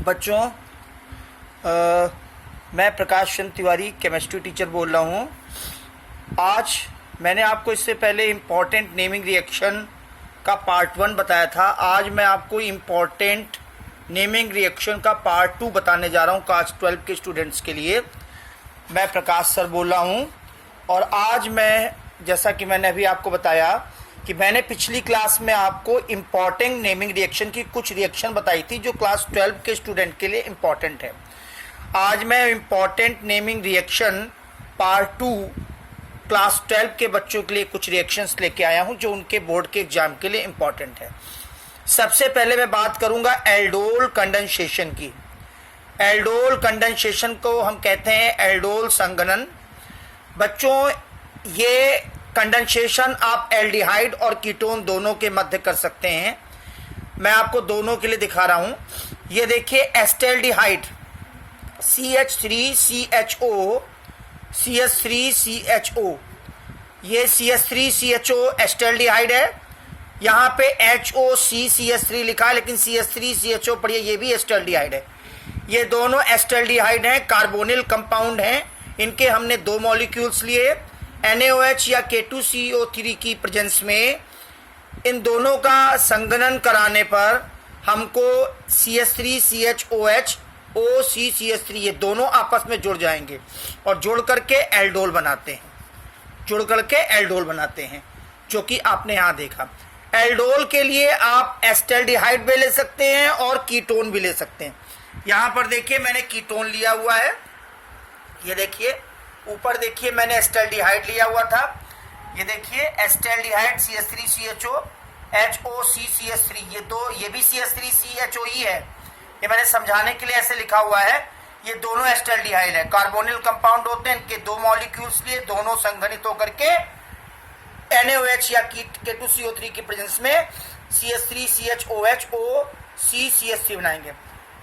बच्चों, मैं Prakash Chandra Tiwari chemistry teacher बोल रहा हूँ। आज मैंने आपको इससे पहले इम्पॉर्टेंट नेमिंग रिएक्शन का पार्ट 1 बताया था। आज मैं आपको इम्पॉर्टेंट नेमिंग रिएक्शन का पार्ट 2 बताने जा रहा हूँ क्लास 12 के स्टूडेंट्स के लिए। मैं प्रकाश सर बोल रहा हूँ और आज मैं, जैसा कि मैंने अभी आपको बताया कि मैंने पिछली क्लास में आपको इम्पॉर्टेंट नेमिंग रिएक्शन की कुछ रिएक्शन बताई थी जो क्लास 12 के स्टूडेंट के लिए इम्पॉर्टेंट है। आज मैं important naming reaction part 2 class 12 के बच्चों के लिए कुछ रिएक्शंस लेके आया हूं जो उनके बोर्ड के एग्जाम के लिए इम्पॉर्टेंट है। सबसे पहले मैं बात करूंगा एल्डोल कंडेंसेशन की। एल्डोल कंडेंसेशन को हम कहते हैं एल्डोल संघनन। बच्चों, ये कंडेंसेशन आप एल्डिहाइड और कीटोन दोनों के मध्य कर सकते हैं। मैं आपको दोनों के लिए दिखा रहा हूं। ये देखिए एस्टेल्डिहाइड CH3CHO CH3CHO, ये CH3CHO एस्टेल्डिहाइड है। यहाँ पे HOCCH3 लिखा है लेकिन CH3CHO पढ़िए, ये भी एस्टेल्डिहाइड है। ये दोनों एस्टेल्डिहाइड हैं, कार्बोनिल कंपाउंड हैं। इनके हमने 2 मॉलिक्यूल्स लिए। NaOH या K2CO3 की प्रेजेंस में इन दोनों का संघनन कराने पर हमको CH3CHOH OCCH3 ये दोनों आपस में जुड़ जाएंगे और जुड़ करके एल्डोल बनाते हैं, जो कि आपने यहाँ देखा। एल्डोल के लिए आप एस्टेल्डिहाइड भी ले सकते हैं और कीटोन भी ले सकते हैं। यहाँ पर देखिए मैंने कीटोन लिया हुआ है। ये देखिए ऊपर देखिए मैंने एस्टेल्डिहाइड लिया हुआ था। ये देखिए एस्टेल्डिहाइड CH3CHO HOCCH3, ये भी CH3CHO ही है। ये मैंने समझाने के लिए ऐसे लिखा हुआ है। ये दोनों एस्टेल्डिहाइड है, कार्बोनिल कंपाउंड होते हैं। इनके 2 मॉलिक्यूल्स लिए दोनों संघनित होकर के NaOH या K2CO3 की प्रेजेंस में CH3CHOH OCCH3 बनाएंगे।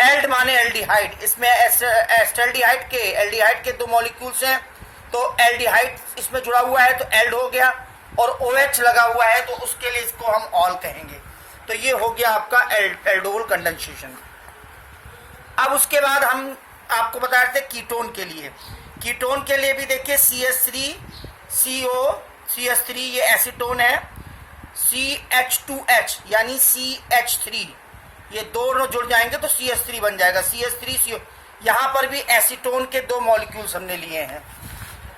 एल्ड माने एल्डिहाइड, इसमें एस्टेल्डिहाइड के 2 मॉलिक्यूल्स हैं तो एल्डिहाइड इसमें जुड़ा हुआ है तो एल्ड हो गया, और OH लगा हुआ है तो उसके लिए इसको हम ऑल कहेंगे। तो ये हो गया आपका एल्डोल कंडेंसेशन। अब उसके बाद हम आपको बता रहे थे कीटोन के लिए। कीटोन के लिए भी देखिए CH3CO CH3 ये एसीटोन है। CH2H यानी CH3 ये दोनों जुड़ जाएंगे तो CH3 बन जाएगा। CH3CO, यहाँ पर भी एसीटोन के 2 मॉलिक्यूल्स हमने लिए हैं।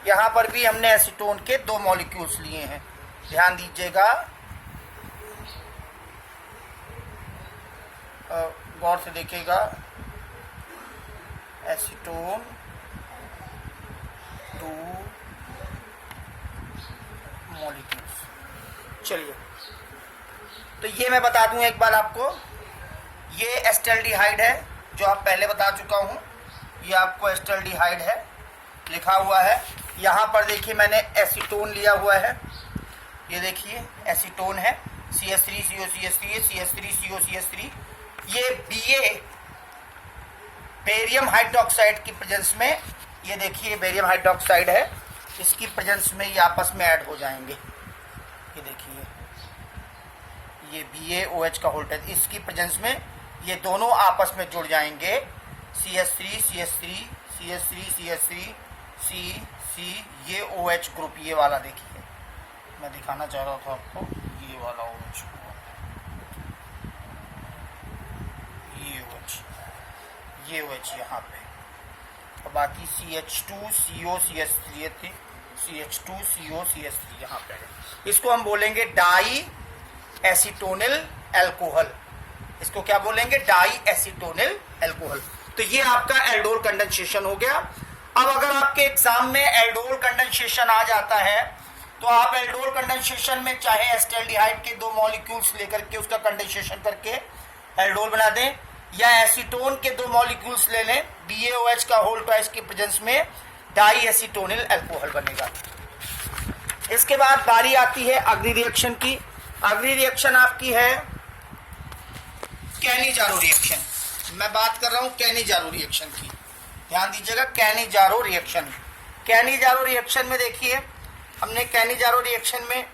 यहाँ पर भी हमने एसीटोन के 2 मॉलिक्यूल्स लिए हैं, ध्यान दीजिएगा, गौर से देखिएगा। Acetone 2 molecules. चलिए, तो ये मैं बता दूं एक बार आपको। ये एस्टेल्डिहाइड है जो आप पहले बता चुका हूं। ये आपको एस्टेल्डिहाइड है लिखा हुआ है। यहाँ पर देखिए मैंने एसीटोन लिया हुआ है। ये देखिए एसीटोन है CH3COCH3 CH3COCH3। ये Ba बेरियम हाइड्रोक्साइड की प्रेजेंस में, ये देखिए बेरियम हाइड्रोक्साइड है, इसकी प्रेजेंस में ये आपस में ऐड हो जाएंगे। ये देखिए ये BaOH का होल्ड, इसकी प्रेजेंस में ये दोनों आपस में जुड़ जाएंगे। CH3 C ये OH ग्रुप, ये वाला देखिए मैं दिखाना चाह रहा था आपको। ये वाला OH, ये OH यहाँ पे, और बाकी CH2CO CH3 यहाँ पे है। इसको हम बोलेंगे डाई एसीटोनिल एल्कोहल। इसको क्या बोलेंगे? Diacetonyl alcohol. तो ये आपका एल्डोल कंडेंसेशन हो गया। अब अगर आपके एग्जाम में एल्डोल कंडेंसेशन आ जाता है तो आप एल्डोल कंडेंसेशन में चाहे एस्टेल्डिहाइड के 2 मॉलिक्यूल्स लेकर के उसका कंडेंसेशन करके एल्डोल बना दें, या एसीटोन के 2 मॉलिक्यूल्स ले लें, BaOH का होल ट्वाइस की प्रेजेंस में डाई एसीटोनिल एल्कोहल बनेगा। इसके बाद बारी आती है अगली रिएक्शन की। अगली रिएक्शन आपकी है कैनिजारो रिएक्शन। मैं बात कर रहा हूं कैनिजारो रिएक्शन की, ध्यान दीजिएगा। कैनिजारो रिएक्शन में देखिए हमने कैनिजारो रिएक्शन में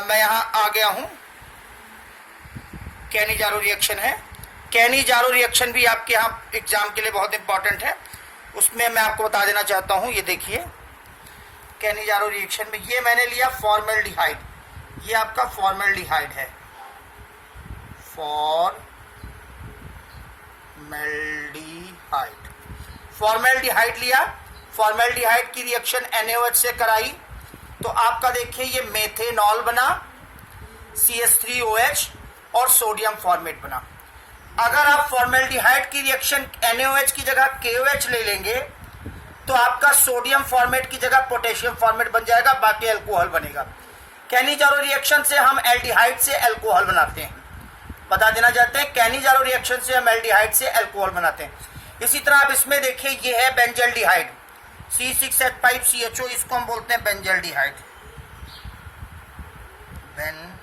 मैं यहां आ गया हूं। कैनिजारो रिएक्शन है कैनिजारो रिएक्शन भी आपके यहाँ एग्जाम के लिए बहुत इंपॉर्टेंट है, उसमें मैं आपको बता देना चाहता हूँ। ये देखिए कैनिजारो रिएक्शन में ये मैंने लिया फॉर्मेल्डिहाइड, ये आपका फॉर्मेल्डिहाइड है, फॉर्मेल्डिहाइड लिया। फॉर्मेल्डिहाइड की रिएक्शन NaOH से कराई तो आपका देखिए ये मेथेनॉल बना, CH3OH और सोडियम फॉर्मेट बना। अगर आप फॉर्मेल्डिहाइड की रिएक्शन NaOH की जगह KOH ले लेंगे तो आपका सोडियम फॉर्मेट की जगह पोटेशियम फॉर्मेट बन जाएगा, बाकी अल्कोहल बनेगा। कैनिजारो रिएक्शन से हम एल्डिहाइड से अल्कोहल बनाते हैं, बता देना चाहते हैं। कैनिजारो रिएक्शन से हम एल्डिहाइड से अल्कोहल बनाते हैं। इसी तरह आप इसमें देखिए ये है बेंजल्डिहाइड, C6H5CHO, इसको हम बोलते हैं बेंजल्डिहाइड। बेंजल्डिहाइड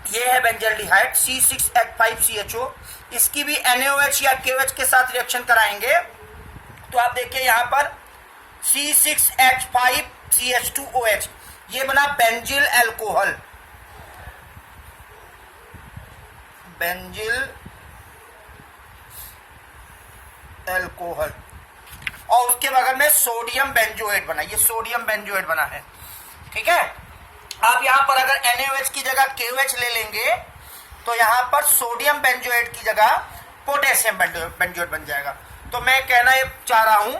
ये है बेंजल्डिहाइड C6H5CHO। इसकी भी NaOH या KOH के साथ रिएक्शन कराएंगे तो आप देखिए यहां पर C6H5CH2OH, ये बना बेंजिल अल्कोहल, बेंजिल अल्कोहल। और उसके बगल में सोडियम बेंजोएट बना, ये सोडियम बेंजोएट बना है। ठीक है, आप यहां पर अगर NaOH की जगह KOH ले लेंगे तो यहां पर सोडियम बेंजोएट की जगह पोटेशियम बेंजोएट बन जाएगा। तो मैं कहना ये चाह रहा हूं,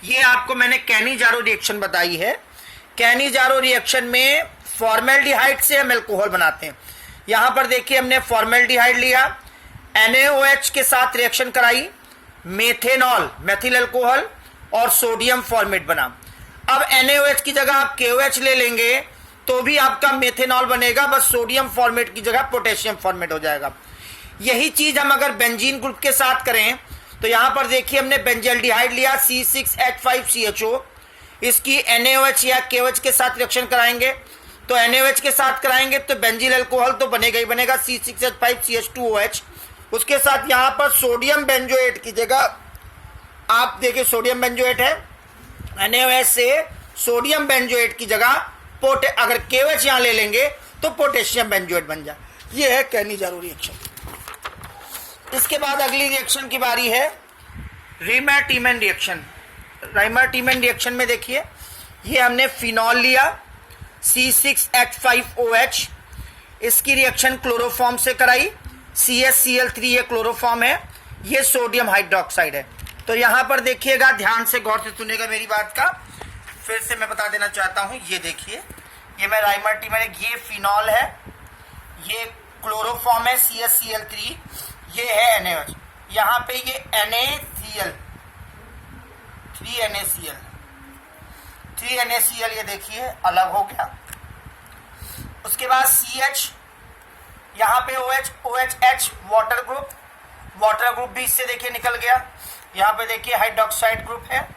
ये आपको मैंने कैनिजारो रिएक्शन बताई है। कैनिजारो रिएक्शन में फॉर्मेल्डिहाइड से हम अल्कोहल बनाते हैं। यहां पर देखिए हमने फॉर्मेल्डिहाइड लिया, NaOH के साथ रिएक्शन कराई, मेथेनॉल मेथिल अल्कोहल और सोडियम फॉर्मेट बना। अब NaOH की जगह आप KOH ले लेंगे तो भी आपका मेथेनॉल बनेगा, बस सोडियम फॉर्मेट की जगह पोटेशियम फॉर्मेट हो जाएगा। यही चीज हम अगर बेंजीन ग्रुप के साथ करें तो यहां पर देखिए हमने बेंजल्डिहाइड लिया C6H5CHO, इसकी NaOH या KOH के साथ रिएक्शन कराएंगे तो NaOH के साथ कराएंगे तो बेंजिल अल्कोहल तो बनेगा ही बनेगा, C6H5CH2OH। उसके साथ यहां पर सोडियम बेंजोएट की जगह आप देखिए सोडियम बेंजोएट है, NaOH से सोडियम बेंजोएट की जगह अगर KOH यहां ले लेंगे तो पोटेशियम बेंजोएट बन जाए। ये है कैनिजारो रिएक्शन। इसके बाद अगली रिएक्शन की बारी है रीमैर-टीमन रिएक्शन। रीमैर-टीमन रिएक्शन में देखिए ये हमने फिनॉल लिया C6H5OH, इसकी रिएक्शन क्लोरोफॉर्म से कराई, CaCl3 ये क्लोरोफॉर्म है, ये सोडियम हाइड्रोक्साइड है। तो यहां पर देखिएगा, ध्यान से गौर से सुनिएगा मेरी बात का, फिर से मैं बता देना चाहता हूं। ये देखिए ये मैं रीमैर-टीमन, ये फिनॉल है, ये क्लोरोफॉर्म है CaCl3, ये है NaOH, यहां पे ये NaCl 3NaCl ये देखिए अलग हो गया। उसके बाद CH, यहां पे OH वाटर ग्रुप भी इससे देखिए निकल गया। यहां पे देखिए हाइड्रोक्साइड ग्रुप है,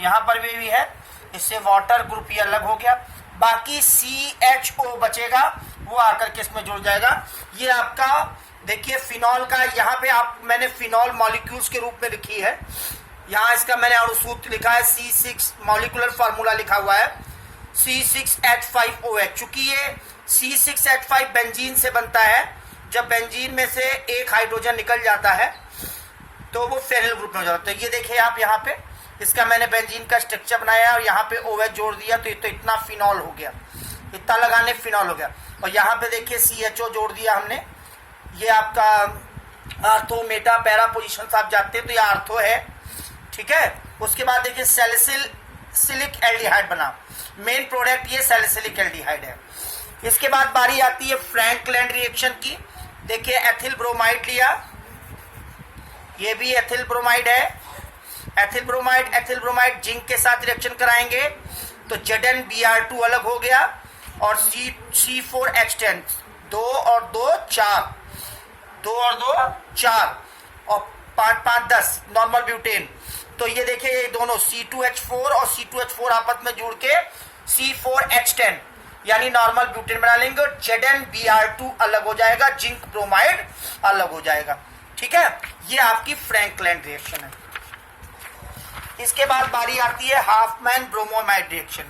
यहां पर भी है, इससे वाटर ग्रुप ही अलग हो गया। बाकी CHO बचेगा, वो आकर के इसमें जुड़ जाएगा। ये आपका देखिए फिनॉल का, यहाँ पे आप मैंने फिनॉल मॉलिक्यूल्स के रूप में लिखी है, यहाँ इसका मैंने अणुसूत्र लिखा है C6, मॉलिक्यूलर फार्मूला लिखा हुआ है C6H5OH। चूंकि ये C6H5 बेंजीन से बनता है, जब बेंजीन में से एक हाइड्रोजन निकल जाता है तो वो फेनिल ग्रुप में हो जाता है। ये देखिए आप यहाँ पे इसका मैंने बेंजीन का स्ट्रक्चर बनाया और यहाँ पे OH जोड़ दिया तो इतना फिनॉल हो गया, इतना लगाने फिनॉल हो गया। और यहाँ पे देखिए CHO जोड़ दिया हमने, ये आपका आर्थो मेटा पैरा पोजीशन आप जाते हैं तो ये आर्थो है। ठीक है, उसके बाद देखिए सैलिसिलिक एल्डिहाइड बना, मेन प्रोडक्ट ये सैलिसिलिक एल्डिहाइड है। इसके बाद बारी आती है फ्रैंकलैंड रिएक्शन की। देखिए एथिल ब्रोमाइड लिया, ये भी एथिल ब्रोमाइड है, एथिल ब्रोमाइड जिंक के साथ रिएक्शन कराएंगे तो ZnBr2 अलग हो गया और C4H10, 2 और 2 4 और 5 5 10 नॉर्मल ब्यूटेन। तो ये देखिए ये दोनों C2H4 और C2H4 आपस में जुड़ के C4H10 यानी नॉर्मल ब्यूटेन बना लेंगे और ZnBr2 अलग हो जाएगा, जिंक ब्रोमाइड अलग हो जाएगा। ठीक है, ये आपकी फ्रैंकलैंड रिएक्शन है। इसके बाद बारी आती है Hofmann bromamide reaction.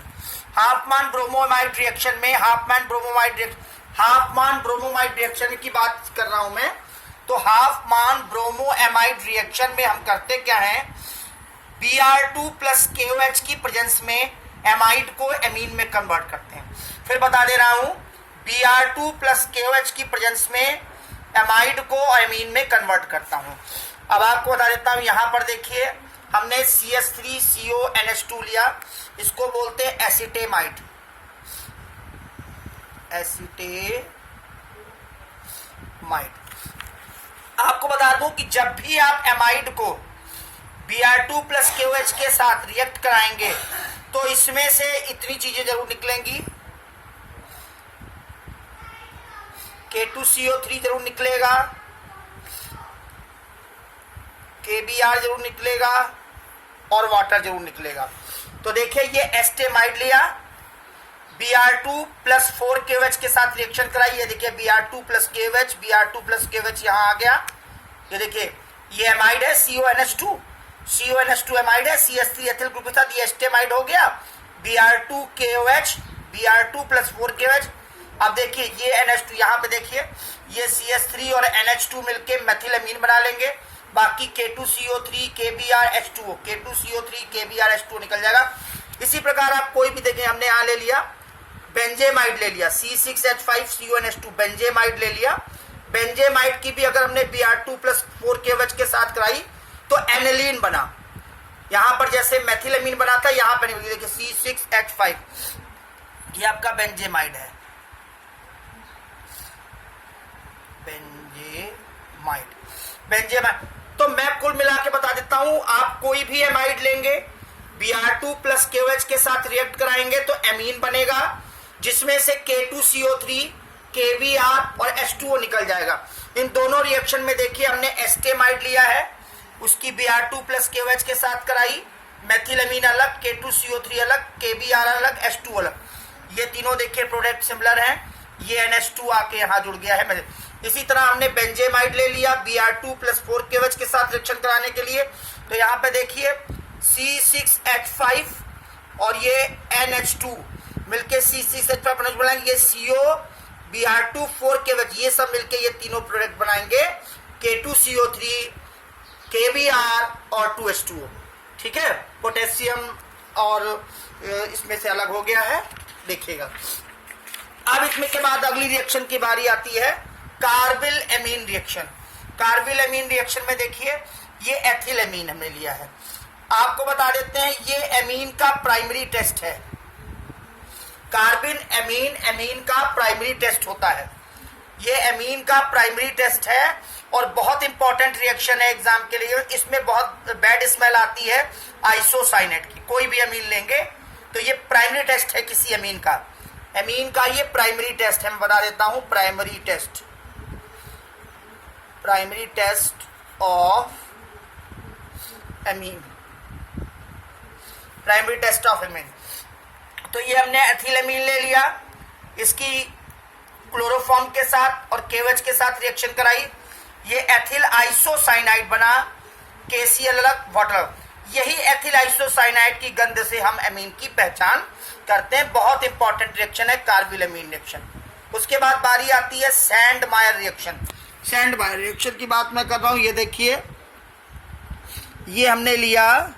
Hofmann bromamide reaction में हाफमान ब्रोमोमाइड रिएक्शन की बात कर रहा हूं मैं। तो हाफमान ब्रोमोएमाइड रिएक्शन में हम करते क्या है, Br2 प्लस KOH की प्रेजेंस में एमाइड को एमीन में कन्वर्ट करते हैं। फिर बता दे रहा हूं, Br2 प्लस KOH की प्रेजेंस में एमाइड को एमीन में कन्वर्ट करता हूं। अब आपको बता देता हूं, यहां पर देखिए हमने CH3CONH2 लिया, इसको बोलते हैं एसिटेमाइड। आपको बता दूं कि जब भी आप एमाइड को Br2 प्लस KOH के साथ रिएक्ट कराएंगे तो इसमें से इतनी चीजें जरूर निकलेंगी, K2CO3 जरूर निकलेगा, KBr जरूर निकलेगा और वाटर जरूर निकलेगा। तो देखिए ये एस्टेमाइड लिया, Br2 प्लस 4KOH के साथ रिएक्शन कराई, ये देखिए Br2 प्लस KOH यहाँ आ गया। ये देखिए ये एमाइड है, CONH2 एमाइड है, CH3 एथिल ग्रुप के साथ ये एस्टेमाइड हो गया, Br2 KOH, Br2 plus 4KOH। अब देखिए ये NH2, यहाँ पे देखिए ये CH3 और NH2 मिलके मेथिलएमीन बना लेंगे, बाकी K2CO3 KBrH2O, K2CO3 KBrH2O निकल जाएगा। इसी प्रकार आप कोई भी देखें, हमने यहाँ ले लिया बेंजेमाइड ले लिया, C6H5CONH2 बेंजेमाइड ले लिया। बेंजेमाइड की भी अगर हमने Br2 प्लस 4KOH के साथ कराई तो एनिलीन बना। यहां पर जैसे मेथिलएमीन बना था, यहां पर देखिए C6H5, ये आपका बेंजेमाइड है, बेंजेमाइड। तो मैं कुल मिला के बता देता हूं, आप कोई भी एमाइड लेंगे, Br2 प्लस KOH के साथ रिएक्ट कराएंगे तो एमीन बनेगा, जिसमें से K2CO3 KBr और H2O निकल जाएगा। इन दोनों रिएक्शन में देखिए हमने एस्टेमाइड लिया है, उसकी Br2 प्लस KOH के साथ कराई, मेथिलएमीन अलग, K2CO3 अलग, KBr अलग, H2O अलग। ये तीनों देखिए प्रोडक्ट सिमिलर हैं, ये NH2 आके यहाँ जुड़ गया है। इसी तरह हमने बेंजेमाइड ले लिया Br2 प्लस 4KOH के साथ रिएक्शन कराने के लिए, तो यहाँ पे देखिए C6H5 और ये NH2 मिलके C6H5 बनाएंगे, ये CO Br2 4KOH, ये सब मिलके ये तीनों प्रोडक्ट बनाएंगे K2CO3 KBr और 2H2O। ठीक है, पोटेशियम और इसमें से अलग हो गया है, देखिएगा। अब इसमें के बाद अगली रिएक्शन की बारी आती है carbyl amine reaction. Carbyl amine reaction में देखिए ये एथिल एमीन हमने लिया है। आपको बता देते हैं ये एमीन का प्राइमरी टेस्ट है, कार्बिन एमीन का प्राइमरी टेस्ट होता है, ये एमीन का प्राइमरी टेस्ट है और बहुत इंपॉर्टेंट रिएक्शन है एग्जाम के लिए। इसमें बहुत बैड स्मेल आती है आइसोसाइनेट की। कोई भी एमीन लेंगे तो ये प्राइमरी टेस्ट है किसी एमीन का ये प्राइमरी टेस्ट है। मैं बता देता हूं, primary test of amine, primary test of amine. तो ये हमने एथिलएमीन ले लिया, इसकी क्लोरोफॉर्म के साथ और KOH के साथ रिएक्शन कराई, ये एथिल आइसोसाइनाइड बना, KCl अलग, वाटर। यही एथिल आइसोसाइनाइड की गंध से हम एमीन की पहचान करते हैं। बहुत इंपॉर्टेंट रिएक्शन है कार्बिल एमीन रिएक्शन। उसके बाद बारी आती है सैंडमायर रिएक्शन। सैंडमायर रिएक्शन की बात मैं कर रहा हूं, ये देखिए ये हमने लिया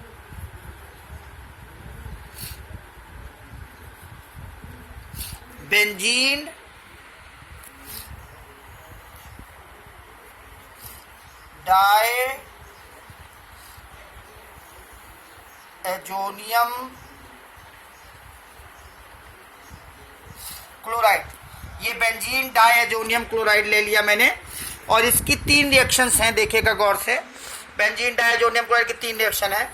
बेंजीन डाई एजोनियम क्लोराइड, ये बेंजीन डाई एजोनियम क्लोराइड ले लिया मैंने और इसकी 3 रिएक्शंस हैं, देखिएगा गौर से। बेंजीन डाई एजोनियम क्लोराइड की 3 रिएक्शन है।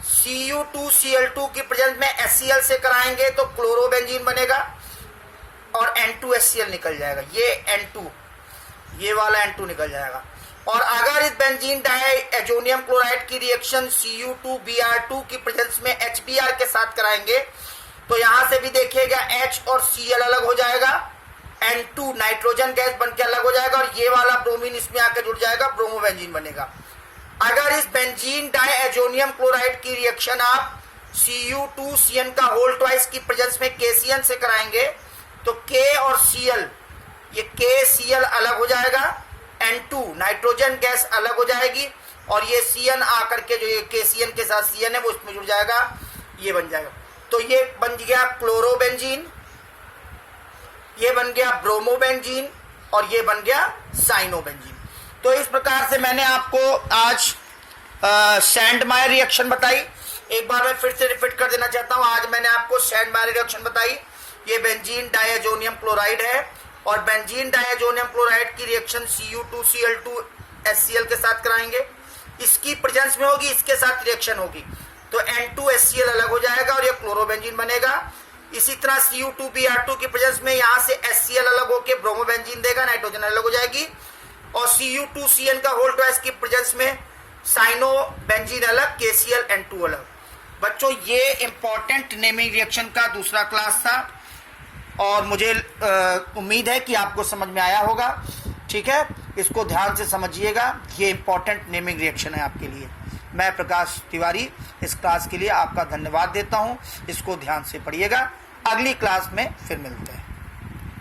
Cu2Cl2 की प्रेजेंस में HCl से कराएंगे तो क्लोरोबेंजीन बनेगा और N2HCl निकल जाएगा, ये N2, ये वाला N2 निकल जाएगा। और अगर इस बेंजीन डाई एजोनियम क्लोराइड की रिएक्शन Cu2Br2 की प्रेजेंस में HBr के साथ कराएंगे तो यहां से भी देखिएगा H और Cl अलग हो जाएगा, N2 नाइट्रोजन गैस बनकर अलग हो जाएगा और ये वाला ब्रोमीन इसमें आकर जुड़ जाएगा, ब्रोमोबेंजीन बनेगा। अगर इस बेंजीन डाई एजोनियम क्लोराइड की रिएक्शन आप Cu2Cn का होल ट्वाइस की प्रेजेंस में KCl से कराएंगे तो K और Cl, ये KCl अलग हो जाएगा, N2 नाइट्रोजन गैस अलग हो जाएगी और ये Cn आकर के जो ये KCl के साथ Cn है वो इसमें जुड़ जाएगा, ये बन जाएगा। तो ये बन गया क्लोरोबेंजीन, ये बन गया ब्रोमोबेंजीन और ये बन गया साइनोबेंजीन। तो इस प्रकार से मैंने आपको आज सैंडमायर रिएक्शन बताई। एक बार मैं फिर से रिपीट कर देना चाहता हूं, आज मैंने आपको सैंडमायर रिएक्शन बताई। ये बेंजीन डायजोनियम क्लोराइड है और बेंजीन डायजोनियम क्लोराइड की रिएक्शन Cu2Cl2HCl के साथ कराएंगे। इसकी प्रेजेंस में होगी, इसके साथ रिएक्शन होगी तो N2HCl अलग हो जाएगा और ये क्लोरोबेंजीन बनेगा। इसी तरह Cu2Br2 की प्रेजेंस में यहां से HCl अलग होकर ब्रोमोबेंजीन देगा, नाइट्रोजन अलग हो जाएगी और Cu2Cn का होल ट्वाइस की प्रेजेंस में साइनोबेंजीन अलग, KCl N2 अलग। बच्चों ये इंपॉर्टेंट नेमिंग रिएक्शन का दूसरा क्लास था और मुझे उम्मीद है कि आपको समझ में आया होगा। ठीक है, इसको ध्यान से समझिएगा, ये इंपॉर्टेंट नेमिंग रिएक्शन है आपके लिए। मैं प्रकाश तिवारी इस क्लास के लिए आपका धन्यवाद देता हूं, इसको ध्यान से पढ़िएगा। अगली क्लास में फिर मिलते हैं।